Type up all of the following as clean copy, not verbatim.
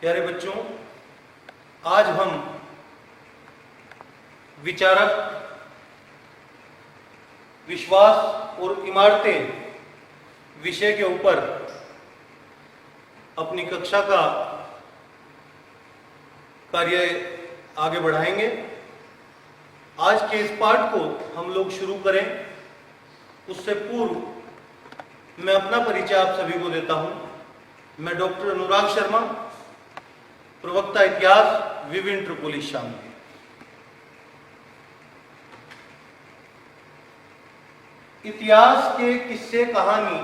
प्यारे बच्चों, आज हम विचारक, विश्वास और इमारतें विषय के ऊपर अपनी कक्षा का कार्य आगे बढ़ाएंगे। आज के इस पाठ को हम लोग शुरू करें उससे पूर्व मैं अपना परिचय आप सभी को देता हूं। मैं डॉक्टर अनुराग शर्मा, प्रवक्ता इतिहास, विभिन्न ट्रिपोली शामिल। इतिहास के किस्से कहानी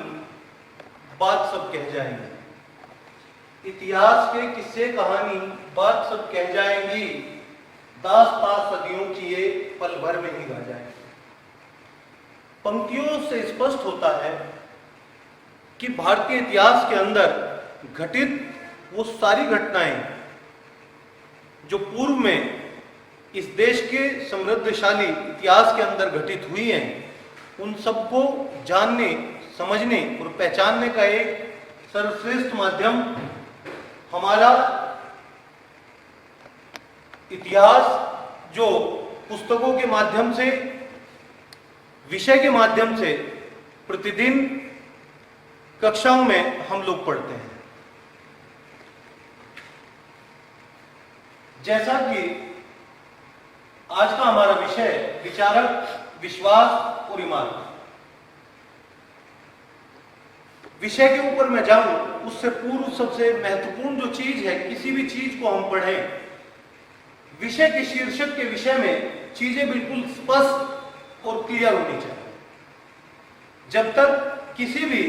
बात सब कह जाएंगे। इतिहास के किस्से कहानी बात सब कह जाएंगी, दास पास सदियों की ये पल भर में ही गा जाएंगे। पंक्तियों से स्पष्ट होता है कि भारतीय इतिहास के अंदर घटित वो सारी घटनाएं जो पूर्व में इस देश के समृद्धशाली इतिहास के अंदर घटित हुई हैं, उन सबको जानने, समझने और पहचानने का एक सर्वश्रेष्ठ माध्यम हमारा इतिहास, जो पुस्तकों के माध्यम से, विषय के माध्यम से प्रतिदिन कक्षाओं में हम लोग पढ़ते हैं। जैसा कि आज का हमारा विषय विचारक, विश्वास और इमारत, विषय के ऊपर मैं जाऊं उससे पूर्व सबसे महत्वपूर्ण जो चीज है, किसी भी चीज को हम पढ़ें, विषय के शीर्षक के विषय में चीजें बिल्कुल स्पष्ट और क्लियर होनी चाहिए। जब तक किसी भी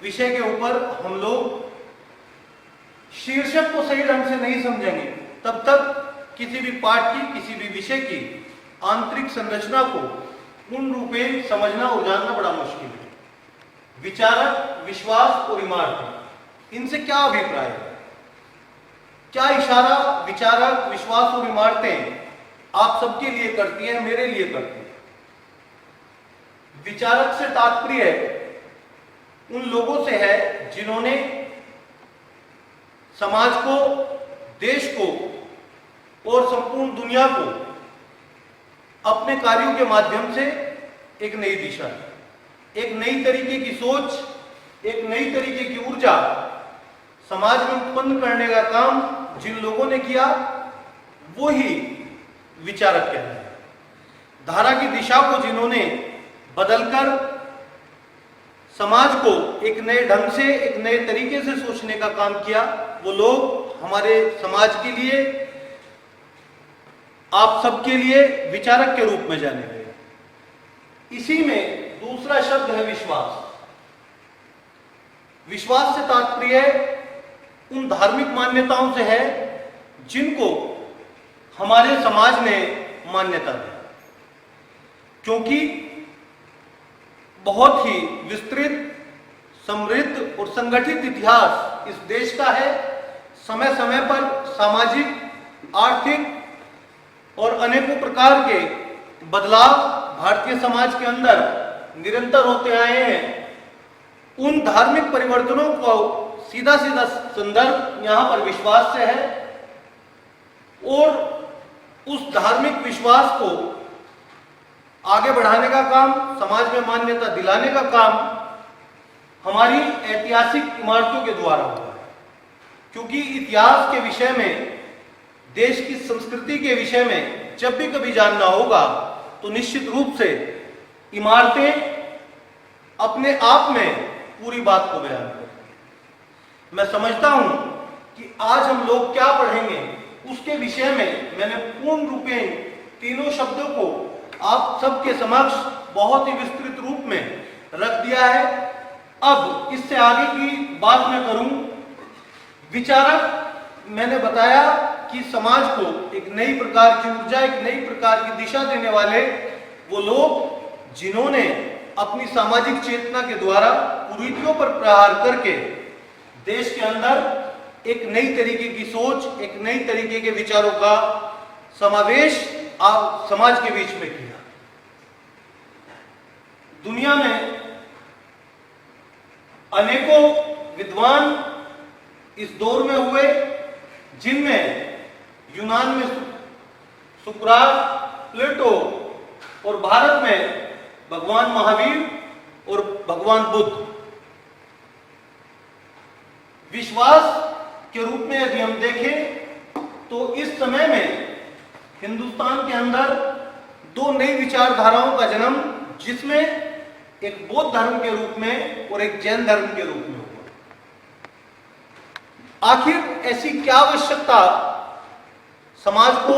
विषय के ऊपर हम लोग शीर्षक को सही ढंग से नहीं समझेंगे, तब तक किसी भी पाठ की, किसी भी विषय की आंतरिक संरचना को पूर्ण रूप में समझना और जानना बड़ा मुश्किल है। विचारक, विश्वास और इमारतें, इनसे क्या अभिप्राय है? क्या इशारा विचारक, विश्वास और इमारतें आप सबके लिए करती हैं, मेरे लिए करती हैं? विचारक से तात्पर्य उन लोगों से है जिन्होंने समाज को, देश को और संपूर्ण दुनिया को अपने कार्यों के माध्यम से एक नई दिशा, एक नई तरीके की सोच, एक नई तरीके की ऊर्जा समाज में उत्पन्न करने का काम जिन लोगों ने किया, वो ही विचारक कहते हैं। धारा की दिशा को जिन्होंने बदलकर समाज को एक नए ढंग से, एक नए तरीके से सोचने का काम किया, वो लोग हमारे समाज के लिए, आप सबके लिए विचारक के रूप में जाने गए। इसी में दूसरा शब्द है विश्वास। विश्वास से तात्पर्य उन धार्मिक मान्यताओं से है जिनको हमारे समाज ने मान्यता दी, क्योंकि बहुत ही विस्तृत, समृद्ध और संगठित इतिहास इस देश का है। समय समय पर सामाजिक, आर्थिक और अनेकों प्रकार के बदलाव भारतीय समाज के अंदर निरंतर होते आए हैं। उन धार्मिक परिवर्तनों को सीधा सीधा संदर्भ यहां पर विश्वास से है, और उस धार्मिक विश्वास को आगे बढ़ाने का काम, समाज में मान्यता दिलाने का काम हमारी ऐतिहासिक इमारतों के द्वारा हुआ है। क्योंकि इतिहास के विषय में, देश की संस्कृति के विषय में जब भी कभी जानना होगा तो निश्चित रूप से इमारतें अपने आप में पूरी बात को बयान करती। मैं समझता हूं कि आज हम लोग क्या पढ़ेंगे उसके विषय में मैंने पूर्ण रूप में तीनों शब्दों को आप सबके समक्ष बहुत ही विस्तृत रूप में रख दिया है। अब इससे आगे की बात मैं करूं। विचारक, मैंने बताया कि समाज को एक नई प्रकार की ऊर्जा, एक नई प्रकार की दिशा देने वाले वो लोग जिन्होंने अपनी सामाजिक चेतना के द्वारा कुरीतियों पर प्रहार करके देश के अंदर एक नई तरीके की सोच, एक नई तरीके के विचारों का समावेश आप समाज के बीच में किया। दुनिया में अनेकों विद्वान इस दौर में हुए, जिनमें यूनान में सुकरात, प्लेटो और भारत में भगवान महावीर और भगवान बुद्ध। विश्वास के रूप में यदि हम देखें तो इस समय में हिंदुस्तान के अंदर दो नई विचारधाराओं का जन्म, जिसमें एक बौद्ध धर्म के रूप में और एक जैन धर्म के रूप में हुआ। आखिर ऐसी क्या आवश्यकता समाज को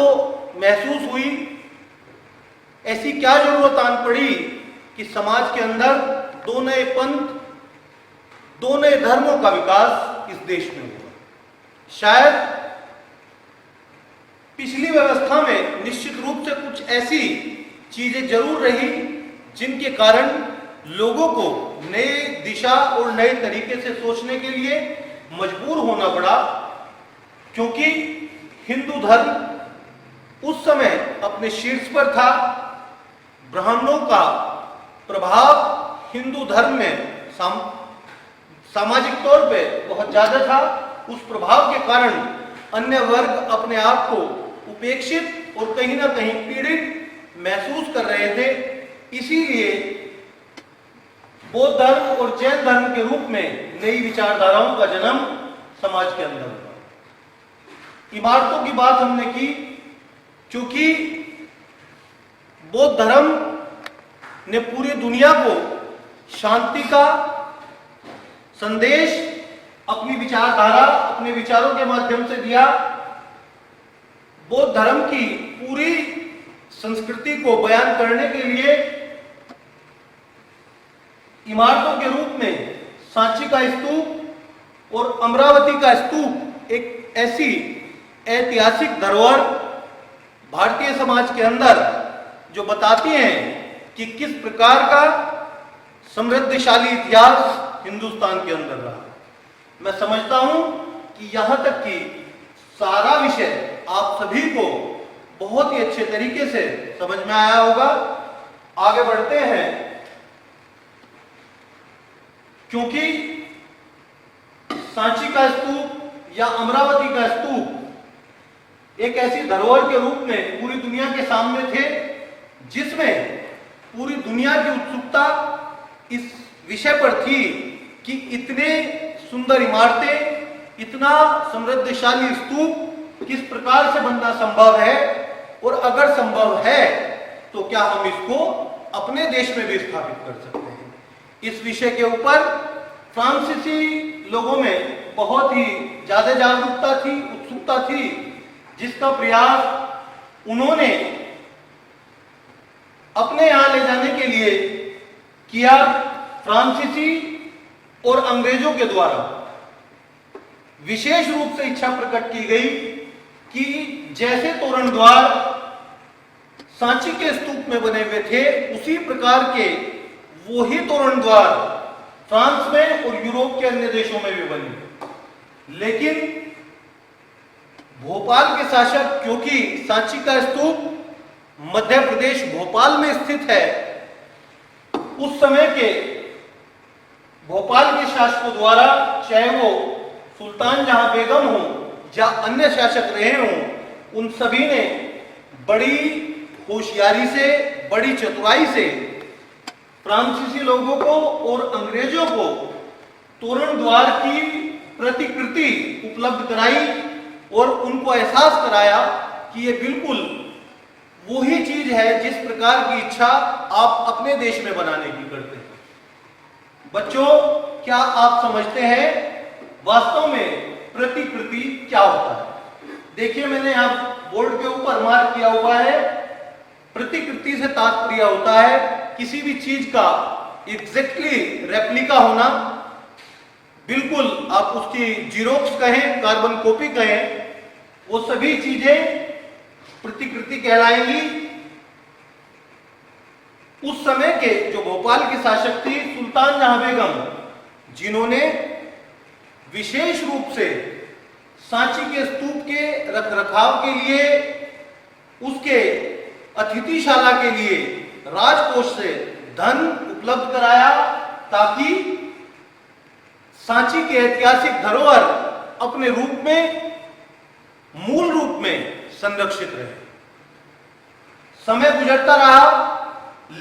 महसूस हुई, ऐसी क्या जरूरत आन पड़ी कि समाज के अंदर दो नए पंथ, दो नए धर्मों का विकास इस देश में हुआ। शायद पिछली व्यवस्था में निश्चित रूप से कुछ ऐसी चीजें जरूर रही जिनके कारण लोगों को नए दिशा और नए तरीके से सोचने के लिए मजबूर होना पड़ा, क्योंकि हिंदू धर्म उस समय अपने शीर्ष पर था। ब्राह्मणों का प्रभाव हिंदू धर्म में सामाजिक तौर पे बहुत ज्यादा था। उस प्रभाव के कारण अन्य वर्ग अपने आप को उपेक्षित और कहीं ना कहीं पीड़ित महसूस कर रहे थे। इसीलिए बौद्ध धर्म और जैन धर्म के रूप में नई विचारधाराओं का जन्म समाज के अंदर हुआ। इमारतों की बात हमने की, क्योंकि बौद्ध धर्म ने पूरी दुनिया को शांति का संदेश अपनी विचारधारा, अपने विचारों के माध्यम से दिया। बौद्ध धर्म की पूरी संस्कृति को बयान करने के लिए इमारतों के रूप में सांची का स्तूप और अमरावती का स्तूप एक ऐसी ऐतिहासिक धरोहर भारतीय समाज के अंदर जो बताती हैं कि किस प्रकार का समृद्धशाली इतिहास हिंदुस्तान के अंदर रहा। मैं समझता हूं कि यहां तक कि सारा विषय आप सभी को बहुत ही अच्छे तरीके से समझ में आया होगा। आगे बढ़ते हैं, क्योंकि सांची का स्तूप या अमरावती का स्तूप एक ऐसी धरोहर के रूप में पूरी दुनिया के सामने थे, जिसमें पूरी दुनिया की उत्सुकता इस विषय पर थी कि इतने सुंदर इमारतें, इतना समृद्धशाली स्तूप किस प्रकार से बनना संभव है, और अगर संभव है तो क्या हम इसको अपने देश में भी स्थापित कर सकते हैं। इस विषय के ऊपर फ्रांसीसी लोगों में बहुत ही ज्यादा जागरूकता थी, उत्सुकता थी, जिसका प्रयास उन्होंने अपने यहां ले जाने के लिए किया। फ्रांसीसी और अंग्रेजों के द्वारा विशेष रूप से इच्छा प्रकट की गई कि जैसे तोरण द्वार सांची के स्तूप में बने हुए थे, उसी प्रकार के वो ही तोरण द्वार फ्रांस में और यूरोप के अन्य देशों में भी बने। लेकिन भोपाल के शासक, क्योंकि सांची का स्तूप मध्य प्रदेश भोपाल में स्थित है, उस समय के भोपाल के शासकों द्वारा, चाहे वो सुल्तान जहां बेगम हो या अन्य शासक रहे हों, उन सभी ने बड़ी होशियारी से, बड़ी चतुराई से फ्रांसीसी लोगों को और अंग्रेजों को तोरण द्वार की प्रतिकृति उपलब्ध कराई और उनको एहसास कराया कि ये बिल्कुल वही चीज है जिस प्रकार की इच्छा आप अपने देश में बनाने की करते हैं। बच्चों, क्या आप समझते हैं वास्तव में प्रतिकृति क्या होता है? देखिए, मैंने यहाँ बोर्ड के ऊपर मार्क किया हुआ है, प्रतिकृति से तात्पर्य होता है किसी भी चीज का एग्जैक्टली रेप्लिका होना। बिल्कुल आप उसकी जीरोक्स कहें, कार्बन कॉपी कहें, वो सभी चीजें प्रतिकृति कहलाएंगी। उस समय के जो भोपाल की शासक थी सुल्तान जहां बेगम, जिन्होंने विशेष रूप से सांची के स्तूप के रखरखाव के लिए, उसके अतिथिशाला के लिए राजकोष से धन उपलब्ध कराया, ताकि सांची के ऐतिहासिक धरोहर अपने रूप में मूल रूप में संरक्षित रहे। समय गुजरता रहा,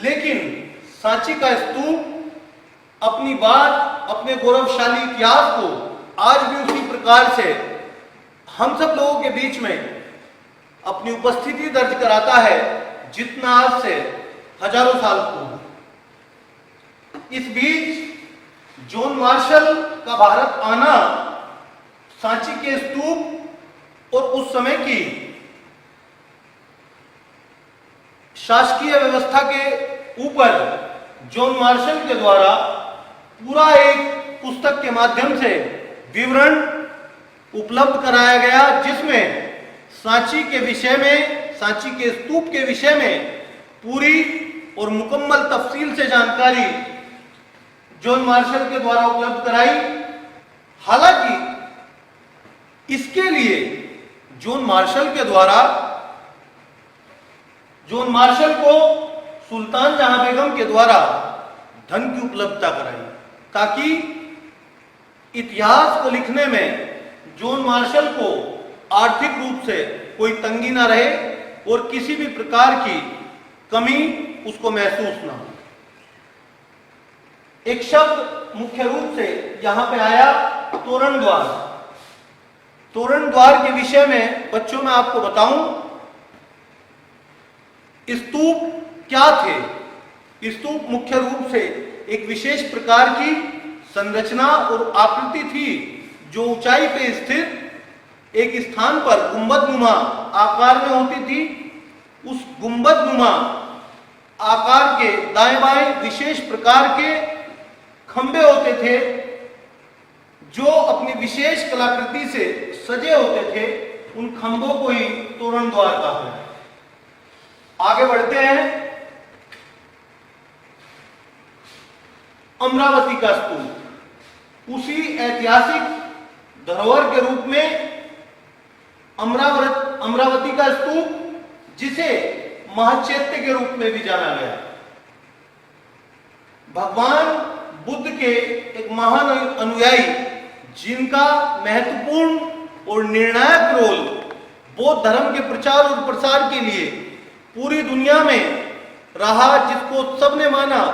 लेकिन सांची का स्तूप अपनी बात, अपने गौरवशाली इतिहास को आज भी उसी प्रकार से हम सब लोगों के बीच में अपनी उपस्थिति दर्ज कराता है जितना आज से हजारों साल पूर्व। इस बीच जॉन मार्शल का भारत आना सांची के स्तूप और उस समय की शासकीय व्यवस्था के ऊपर जॉन मार्शल के द्वारा पूरा एक पुस्तक के माध्यम से विवरण उपलब्ध कराया गया, जिसमें सांची के विषय में, सांची के स्तूप के विषय में पूरी और मुकम्मल तफसील से जानकारी जॉन मार्शल के द्वारा उपलब्ध कराई। हालांकि इसके लिए जॉन मार्शल को सुल्तान जहां बेगम के द्वारा धन की उपलब्धता कराई, ताकि इतिहास को लिखने में जॉन मार्शल को आर्थिक रूप से कोई तंगी ना रहे और किसी भी प्रकार की कमी उसको महसूस ना हो। एक शब्द मुख्य रूप से यहां पे आया, तोरण द्वार। तोरण द्वार के विषय में बच्चों मैं आपको बताऊं, स्तूप क्या थे। स्तूप मुख्य रूप से एक विशेष प्रकार की संरचना और आकृति थी जो ऊंचाई पे स्थित एक स्थान पर गुंबदनुमा आकार में होती थी। उस गुंबदनुमा आकार के दाएं बाएं विशेष प्रकार के खंभे होते थे जो अपनी विशेष कलाकृति से सजे होते थे। उन खंभों को ही तोरण द्वार कहा है। आगे बढ़ते हैं। अमरावती का स्तूप उसी ऐतिहासिक धरोहर के रूप में अमरावती का स्तूप, जिसे महाचैत्य के रूप में भी जाना गया, भगवान बुद्ध के एक महान अनुयायी जिनका महत्वपूर्ण और निर्णायक रोल बौद्ध धर्म के प्रचार और प्रसार के लिए पूरी दुनिया में रहा, जिसको सबने माना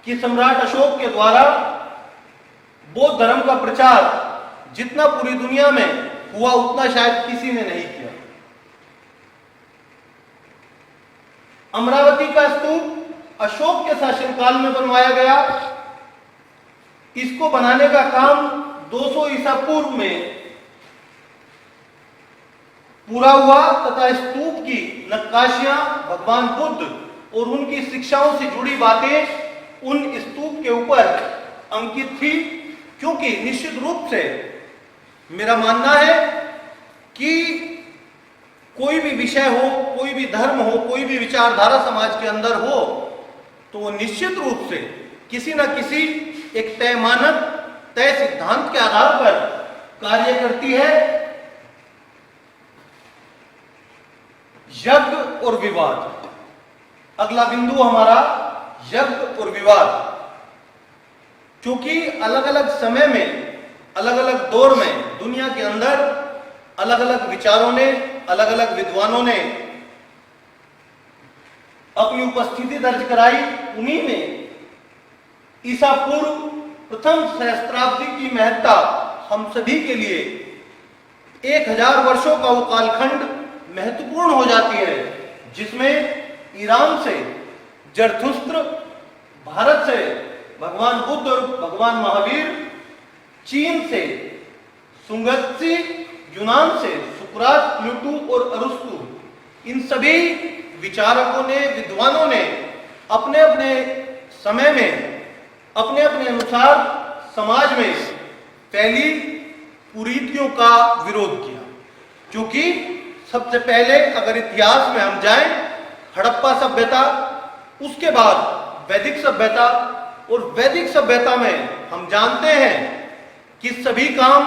कि सम्राट अशोक के द्वारा बौद्ध धर्म का प्रचार जितना पूरी दुनिया में हुआ उतना शायद किसी ने नहीं किया। अमरावती का स्तूप अशोक के शासनकाल में बनवाया गया। इसको बनाने का काम 200 ईसा पूर्व में पूरा हुआ तथा स्तूप की नक्काशियां भगवान बुद्ध और उनकी शिक्षाओं से जुड़ी बातें उन स्तूप के ऊपर अंकित थी, क्योंकि निश्चित रूप से मेरा मानना है कि कोई भी विषय हो, कोई भी धर्म हो, कोई भी विचारधारा समाज के अंदर हो, तो वो निश्चित रूप से किसी न किसी एक तय मानक, तय सिद्धांत के आधार पर कार्य करती है। यज्ञ और विवाद, अगला बिंदु हमारा यज्ञ और विवाद। क्योंकि अलग अलग समय में, अलग अलग दौर में दुनिया के अंदर अलग अलग विचारों ने, अलग अलग विद्वानों ने अपनी उपस्थिति दर्ज कराई। उन्हीं में ईसा पूर्व प्रथम सहस्त्राब्दी की महत्ता हम सभी के लिए 1000 वर्षों का वो कालखंड महत्वपूर्ण हो जाती है, जिसमें ईरान से जरथुस्त्र, भारत से भगवान बुद्ध और भगवान महावीर, चीन से सुंगत्सी, यूनान से सुकरात, प्लूटो और अरस्तु, इन सभी विचारकों ने, विद्वानों ने अपने अपने समय में, अपने अपने अनुसार समाज में फैली कुरीतियों का विरोध किया। क्योंकि सबसे पहले अगर इतिहास में हम जाएं, हड़प्पा सभ्यता, उसके बाद वैदिक सभ्यता, और वैदिक सभ्यता में हम जानते हैं कि सभी काम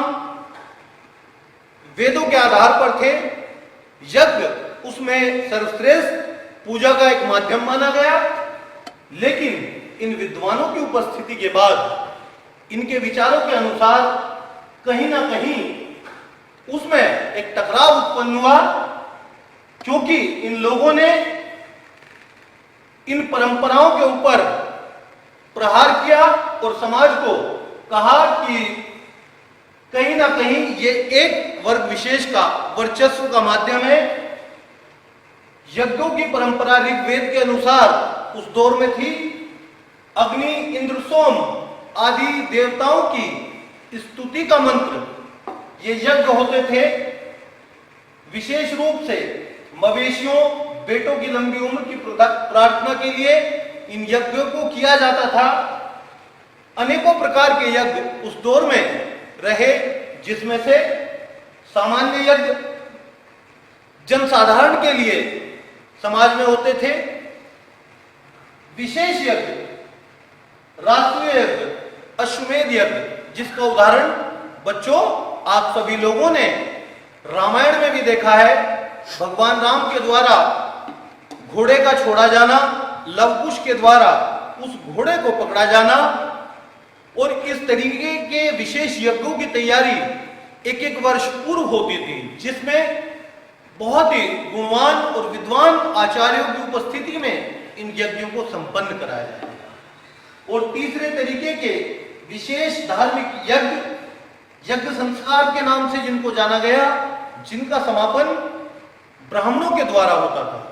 वेदों के आधार पर थे। यज्ञ उसमें सर्वश्रेष्ठ पूजा का एक माध्यम माना गया, लेकिन इन विद्वानों की उपस्थिति के बाद, इनके विचारों के अनुसार कहीं ना कहीं उसमें एक टकराव उत्पन्न हुआ, क्योंकि इन लोगों ने इन परंपराओं के ऊपर प्रहार किया और समाज को कहा कि कहीं ना कहीं ये एक वर्ग विशेष का वर्चस्व का माध्यम है। यज्ञों की परंपरा ऋग्वेद के अनुसार उस दौर में थी। अग्नि, इंद्र, सोम आदि देवताओं की स्तुति का मंत्र ये यज्ञ होते थे। विशेष रूप से मवेशियों, बेटों की लंबी उम्र की प्रार्थना के लिए इन यज्ञों को किया जाता था। अनेकों प्रकार के यज्ञ उस दौर में रहे, जिसमें से सामान्य यज्ञ जनसाधारण के लिए समाज में होते थे। विशेष यज्ञ, राष्ट्रीय यज्ञ, अश्वमेध यज्ञ, जिसका उदाहरण बच्चों आप सभी लोगों ने रामायण में भी देखा है। भगवान राम के द्वारा घोड़े का छोड़ा जाना, लवकुश के द्वारा उस घोड़े को पकड़ा जाना, और इस तरीके के विशेष यज्ञों की तैयारी एक एक वर्ष पूर्व होती थी, जिसमें बहुत ही गुणवान और विद्वान आचार्यों की उपस्थिति में इन यज्ञों को संपन्न कराया जाता है। और तीसरे तरीके के विशेष धार्मिक यज्ञ, यज्ञ संस्कार के नाम से जिनको जाना गया, जिनका समापन ब्राह्मणों के द्वारा होता था।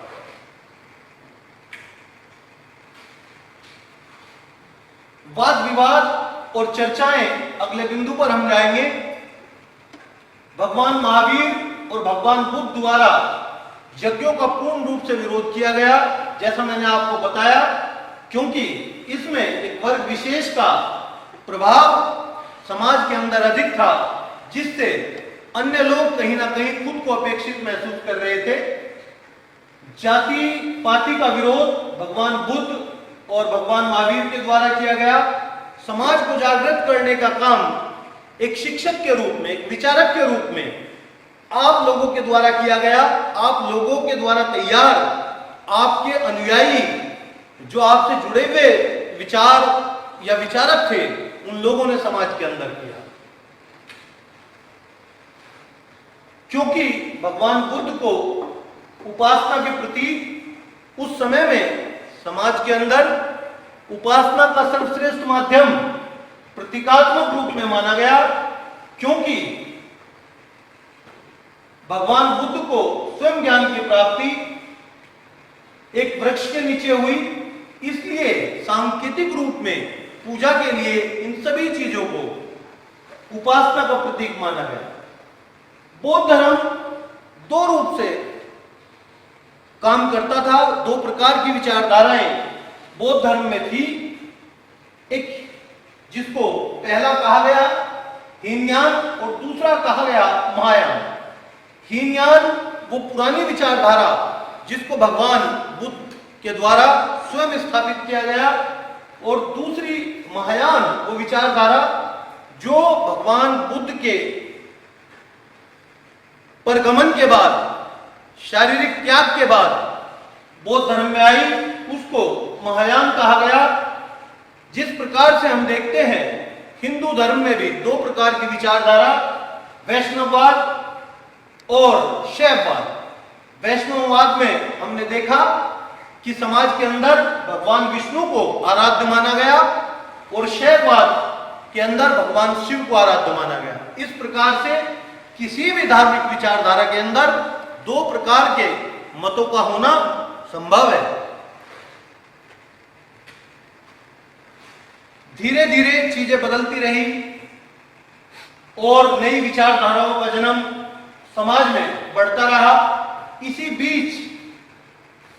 वाद विवाद और चर्चाएं अगले बिंदु पर हम जाएंगे। भगवान महावीर और भगवान बुद्ध द्वारा यज्ञों का पूर्ण रूप से विरोध किया गया, जैसा मैंने आपको बताया, क्योंकि इसमें एक वर्ग विशेष का प्रभाव समाज के अंदर अधिक था, जिससे अन्य लोग कहीं ना कहीं खुद को अपेक्षित महसूस कर रहे थे। जाति पाति का विरोध भगवान बुद्ध और भगवान महावीर के द्वारा किया गया। समाज को जागृत करने का काम एक शिक्षक के रूप में, एक विचारक के रूप में आप लोगों के द्वारा किया गया। आप लोगों के द्वारा तैयार आपके अनुयायी, जो आपसे जुड़े हुए विचार या विचारक थे, उन लोगों ने समाज के अंदर किया। क्योंकि भगवान बुद्ध को उपासना के प्रति उस समय में समाज के अंदर उपासना का सर्वश्रेष्ठ माध्यम प्रतीकात्मक रूप में माना गया, क्योंकि भगवान बुद्ध को स्वयं ज्ञान की प्राप्ति एक वृक्ष के नीचे हुई, इसलिए सांकेतिक रूप में पूजा के लिए इन सभी चीजों को उपासना का प्रतीक माना गया। बौद्ध धर्म दो रूप से काम करता था। दो प्रकार की विचारधाराएं बौद्ध धर्म में थी। एक जिसको पहला कहा गया हीनयान और दूसरा कहा गया महायान। हीनयान वो पुरानी विचारधारा जिसको भगवान बुद्ध के द्वारा स्वयं स्थापित किया गया, और दूसरी महायान वो विचारधारा जो भगवान बुद्ध के परगमन के बाद, शारीरिक त्याग के बाद बौद्ध धर्म में आई, उसको महायान कहा गया। जिस प्रकार से हम देखते हैं हिंदू धर्म में भी दो प्रकार की विचारधारा, वैष्णववाद और शैववाद। वैष्णववाद में हमने देखा कि समाज के अंदर भगवान विष्णु को आराध्य माना गया, और शैववाद के अंदर भगवान शिव को आराध्य माना गया। इस प्रकार से किसी भी धार्मिक विचारधारा के अंदर दो प्रकार के मतों का होना संभव है। धीरे धीरे चीजें बदलती रही और नई विचारधाराओं का जन्म समाज में बढ़ता रहा। इसी बीच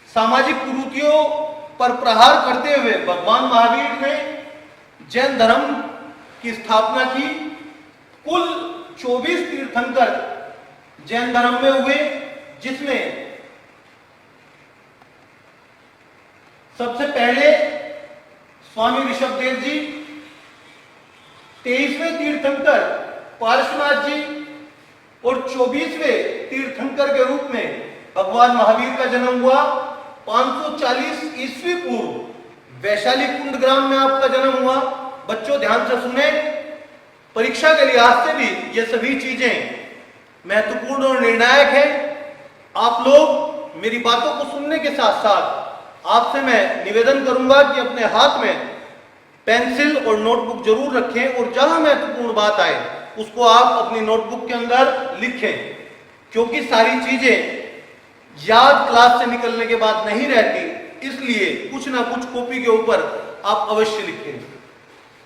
सामाजिक कुरीतियों पर प्रहार करते हुए भगवान महावीर ने जैन धर्म की स्थापना की। कुल 24 तीर्थंकर जैन धर्म में हुए, जिसमें सबसे पहले स्वामी ऋषभदेव जी, 23वें तीर्थंकर पार्श्वनाथ जी, और 24वें तीर्थंकर के रूप में भगवान महावीर का जन्म हुआ। 540 ईस्वी पूर्व वैशाली कुंड ग्राम में आपका जन्म हुआ। बच्चों ध्यान से सुने, परीक्षा के लिहाज से भी ये सभी चीजें महत्वपूर्ण और निर्णायक है। आप लोग मेरी बातों को सुनने के साथ साथ आपसे मैं निवेदन करूंगा कि अपने हाथ में पेंसिल और नोटबुक जरूर रखें और जहां महत्वपूर्ण बात आए उसको आप अपनी नोटबुक के अंदर लिखें, क्योंकि सारी चीजें याद क्लास से निकलने के बाद नहीं रहती, इसलिए कुछ ना कुछ कॉपी के ऊपर आप अवश्य लिखें।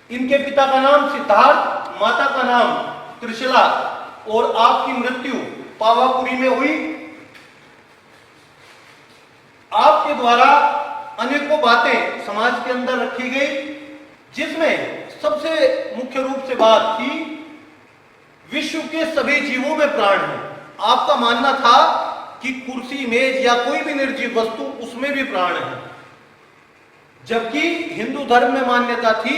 इनके पिता का नाम सिद्धार्थ, माता का नाम त्रिशला और आपकी मृत्यु पावापुरी में हुई। आपके द्वारा अनेकों बातें समाज के अंदर रखी गई, जिसमें सबसे मुख्य रूप से बात थी विश्व के सभी जीवों में प्राण है। आपका मानना था कि कुर्सी, मेज या कोई भी निर्जीव वस्तु उसमें भी प्राण है, जबकि हिंदू धर्म में मान्यता थी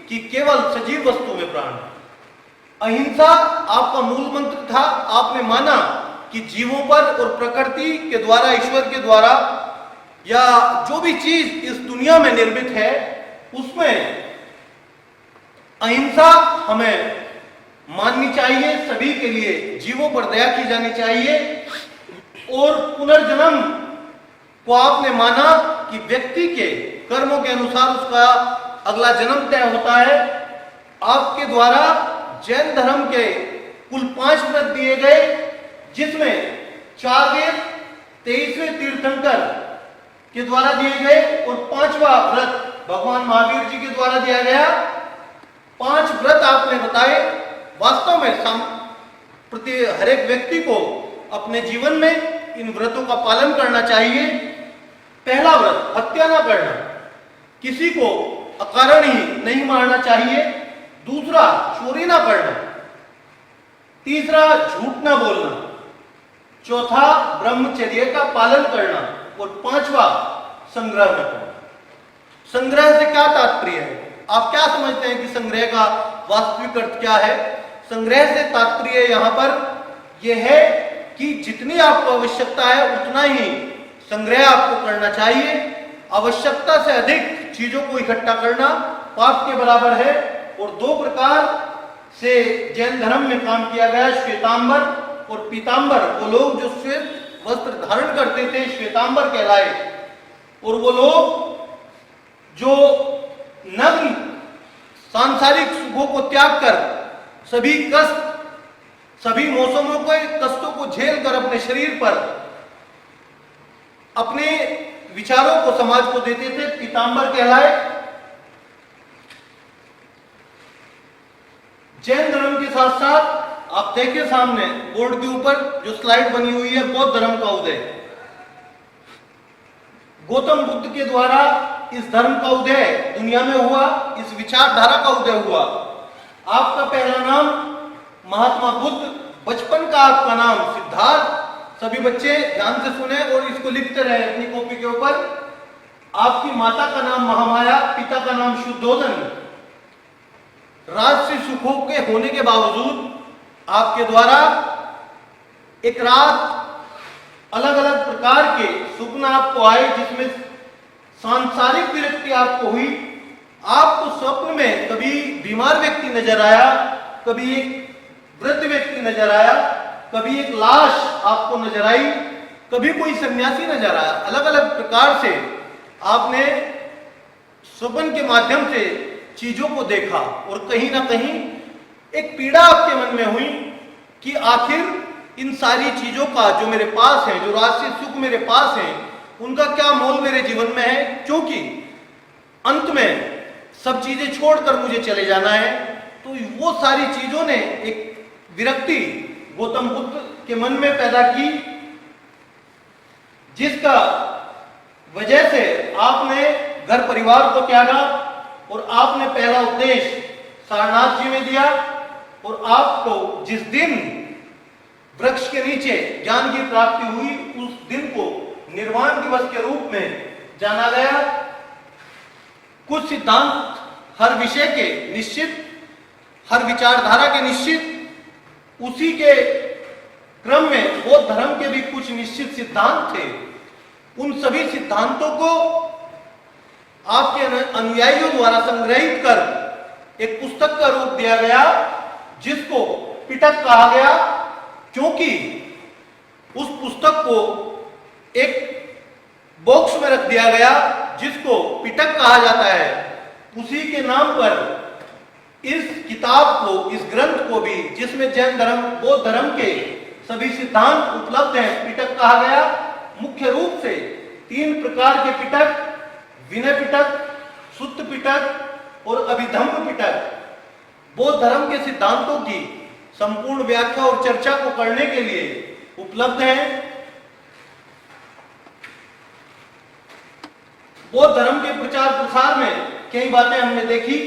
कि केवल सजीव वस्तु में प्राण है। अहिंसा आपका मूल मंत्र था। आपने माना कि जीवों पर और प्रकृति के द्वारा, ईश्वर के द्वारा या जो भी चीज इस दुनिया में निर्मित है उसमें अहिंसा हमें माननी चाहिए, सभी के लिए जीवों पर दया की जानी चाहिए। और पुनर्जन्म को आपने माना कि व्यक्ति के कर्मों के अनुसार उसका अगला जन्म तय होता है। आपके द्वारा जैन धर्म के कुल 5 व्रत दिए गए, जिसमें 4 वेद 23वें तीर्थंकर के द्वारा दिए गए और 5वां व्रत भगवान महावीर जी के द्वारा दिया गया। 5 व्रत आपने बताए। वास्तव में प्रति हर एक व्यक्ति को अपने जीवन में इन व्रतों का पालन करना चाहिए। पहला व्रत हत्या ना करना, किसी को अकारण ही नहीं मारना चाहिए। दूसरा चोरी ना करना। तीसरा झूठ ना बोलना। चौथा ब्रह्मचर्य का पालन करना और 5वां संग्रह न करना। संग्रह से क्या तात्पर्य है? आप क्या समझते हैं कि संग्रह का वास्तविक अर्थ क्या है? संग्रह से तात्पर्य यहाँ पर यह है कि जितनी आपको आवश्यकता है उतना ही संग्रह आपको करना चाहिए। आवश्यकता से अधिक चीजों को इकट्ठा करना पाप के बराबर है। और 2 प्रकार से जैन धर्म में काम किया गया, श्वेतांबर और पीतांबर। वो लोग जो श्वेत वस्त्र धारण करते थे श्वेतांबर कहलाए, और वो लोग जो नग्न सांसारिक सुखों को त्याग कर सभी कष्ट, सभी मौसमों के कष्टों को झेल कर अपने शरीर पर अपने विचारों को समाज को देते थे, पीतांबर कहलाए। जैन धर्म के साथ साथ आप देखिए सामने बोर्ड के ऊपर जो स्लाइड बनी हुई है, बौद्ध धर्म का उदय। गौतम बुद्ध के द्वारा इस धर्म का उदय दुनिया में हुआ, इस विचारधारा का उदय हुआ। आपका पहला नाम महात्मा बुद्ध, बचपन का आपका नाम सिद्धार्थ। सभी बच्चे ध्यान से सुने और इसको लिखते रहे अपनी कॉपी के ऊपर। आपकी माता का नाम महामाया, पिता का नाम शुद्धोधन। राजसी सुखों के होने के बावजूद आपके द्वारा एक रात अलग अलग प्रकार के सुपना आपको आए, जिसमें सांसारिक विरक्ति आपको हुई। आपको स्वप्न में कभी बीमार व्यक्ति नजर आया, कभी एक वृद्ध व्यक्ति नजर आया, कभी एक लाश आपको नजर आई, कभी कोई सन्यासी नजर आया। अलग अलग प्रकार से आपने स्वप्न के माध्यम से चीजों को देखा और कहीं ना कहीं एक पीड़ा आपके मन में हुई कि आखिर इन सारी चीजों का जो मेरे पास है, जो राजसी सुख मेरे पास है, उनका क्या मोल मेरे जीवन में है, क्योंकि अंत में सब चीजें छोड़कर मुझे चले जाना है। तो वो सारी चीजों ने एक विरक्ति गौतम बुद्ध के मन में पैदा की, जिसका वजह से आपने घर परिवार को त्यागा और आपने पहला उपदेश सारनाथ जी में दिया। और आपको जिस दिन वृक्ष के नीचे ज्ञान की प्राप्ति हुई, उस दिन को निर्वाण दिवस के रूप में जाना गया। कुछ सिद्धांत हर विषय के निश्चित, हर विचारधारा के निश्चित, उसी के क्रम में बौद्ध धर्म के भी कुछ निश्चित सिद्धांत थे। उन सभी सिद्धांतों को आपके अनुयायियों द्वारा संग्रहित कर एक पुस्तक का रूप दिया गया, जिसको पिटक कहा गया। क्योंकि उस पुस्तक को एक बॉक्स में रख दिया गया जिसको पिटक कहा जाता है। उसी के नाम पर इस किताब को, इस ग्रंथ को भी, जिसमें जैन धर्म, बौद्ध धर्म के सभी सिद्धांत उपलब्ध हैं, पिटक कहा गया। मुख्य रूप से 3 प्रकार के पिटक, विनय पिटक, सुत्त पिटक और अभिधम्म पिटक, बौद्ध धर्म के सिद्धांतों की संपूर्ण व्याख्या और चर्चा को करने के लिए उपलब्ध हैं। बौद्ध धर्म के प्रचार प्रसार में कई बातें हमने देखी।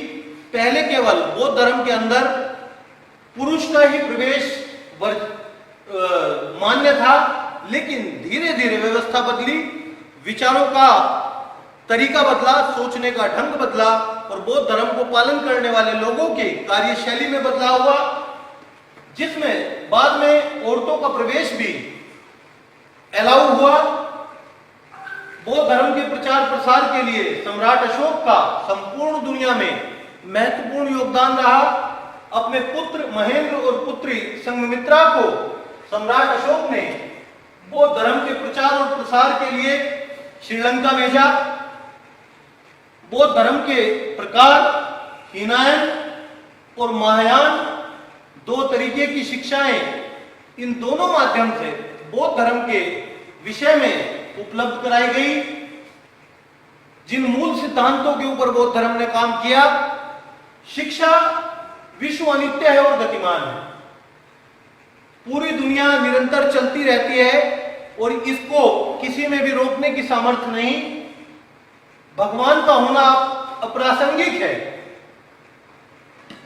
पहले केवल बौद्ध धर्म के अंदर पुरुष का ही प्रवेश मान्य था, लेकिन धीरे धीरे व्यवस्था बदली, विचारों का तरीका बदला, सोचने का ढंग बदला और बौद्ध धर्म को पालन करने वाले लोगों की कार्यशैली में बदलाव हुआ, जिसमें बाद में औरतों का प्रवेश भी अलाउ हुआ। बौद्ध धर्म के प्रचार प्रसार के लिए सम्राट अशोक का संपूर्ण दुनिया में महत्वपूर्ण योगदान रहा। अपने पुत्र महेंद्र और पुत्री संघमित्रा को सम्राट अशोक ने बौद्ध धर्म के प्रचार और प्रसार के लिए श्रीलंका भेजा। बौद्ध धर्म के प्रकार हीनयान और महायान, 2 तरीके की शिक्षाएं, इन दोनों माध्यम से बौद्ध धर्म के विषय में उपलब्ध कराई गई। जिन मूल सिद्धांतों के ऊपर बौद्ध धर्म ने काम किया, शिक्षा विश्व अनित्य है और गतिमान है, पूरी दुनिया निरंतर चलती रहती है और इसको किसी में भी रोकने की सामर्थ्य नहीं। भगवान का होना अप्रासंगिक है,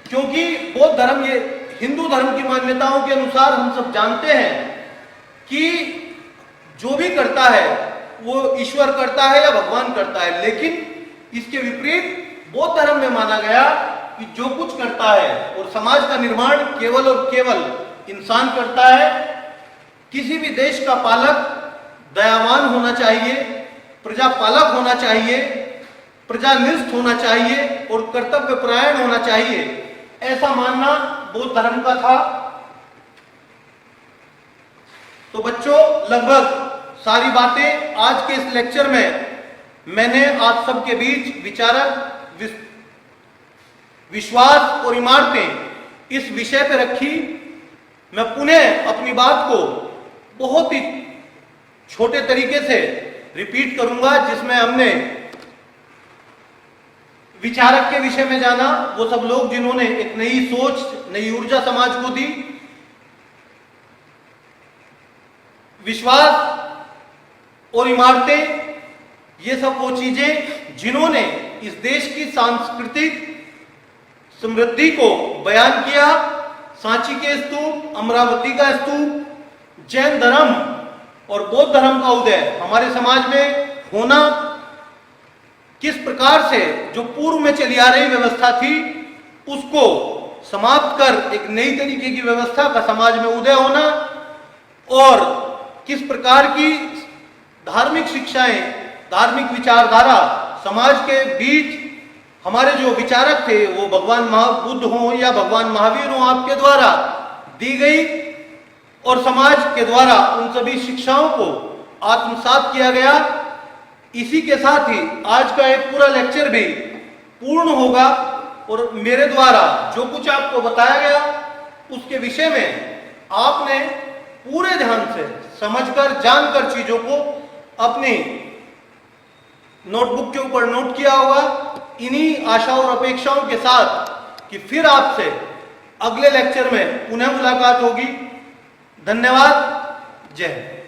क्योंकि बौद्ध धर्म, ये हिंदू धर्म की मान्यताओं के अनुसार हम सब जानते हैं कि जो भी करता है वो ईश्वर करता है या भगवान करता है, लेकिन इसके विपरीत बौद्ध धर्म में माना गया कि जो कुछ करता है और समाज का निर्माण केवल और केवल इंसान करता है। किसी भी देश का पालक दयावान होना चाहिए, प्रजापालक होना चाहिए, प्रजानिष्ठ होना चाहिए और कर्तव्यपरायण होना चाहिए, ऐसा मानना बौद्ध धर्म का था। तो बच्चों, लगभग सारी बातें आज के इस लेक्चर में मैंने आप सबके बीच विचारक, विश्वास और इमारतें इस विषय पर रखी। मैं पुनः अपनी बात को बहुत ही छोटे तरीके से रिपीट करूंगा, जिसमें हमने विचारक के विषय में जाना, वो सब लोग जिन्होंने एक नई सोच, नई ऊर्जा समाज को दी। विश्वास और इमारतें, ये सब वो चीजें जिन्होंने इस देश की सांस्कृतिक समृद्धि को बयान किया। सांची के स्तूप, अमरावती का स्तूप, जैन धर्म और बौद्ध धर्म का उदय हमारे समाज में होना, किस प्रकार से जो पूर्व में चली आ रही व्यवस्था थी उसको समाप्त कर एक नई तरीके की व्यवस्था का समाज में उदय होना, और किस प्रकार की धार्मिक शिक्षाएं, धार्मिक विचारधारा समाज के बीच हमारे जो विचारक थे, वो भगवान बुद्ध हों या भगवान महावीर हों, आपके द्वारा दी गई और समाज के द्वारा उन सभी शिक्षाओं को आत्मसात किया गया। इसी के साथ ही आज का एक पूरा लेक्चर भी पूर्ण होगा और मेरे द्वारा जो कुछ आपको बताया गया उसके विषय में आपने पूरे ध्यान से समझकर, जानकर चीजों को अपनी नोटबुक के ऊपर नोट किया होगा। इन्हीं आशाओं और अपेक्षाओं के साथ कि फिर आपसे अगले लेक्चर में पुनः मुलाकात होगी। धन्यवाद। जय हिंद।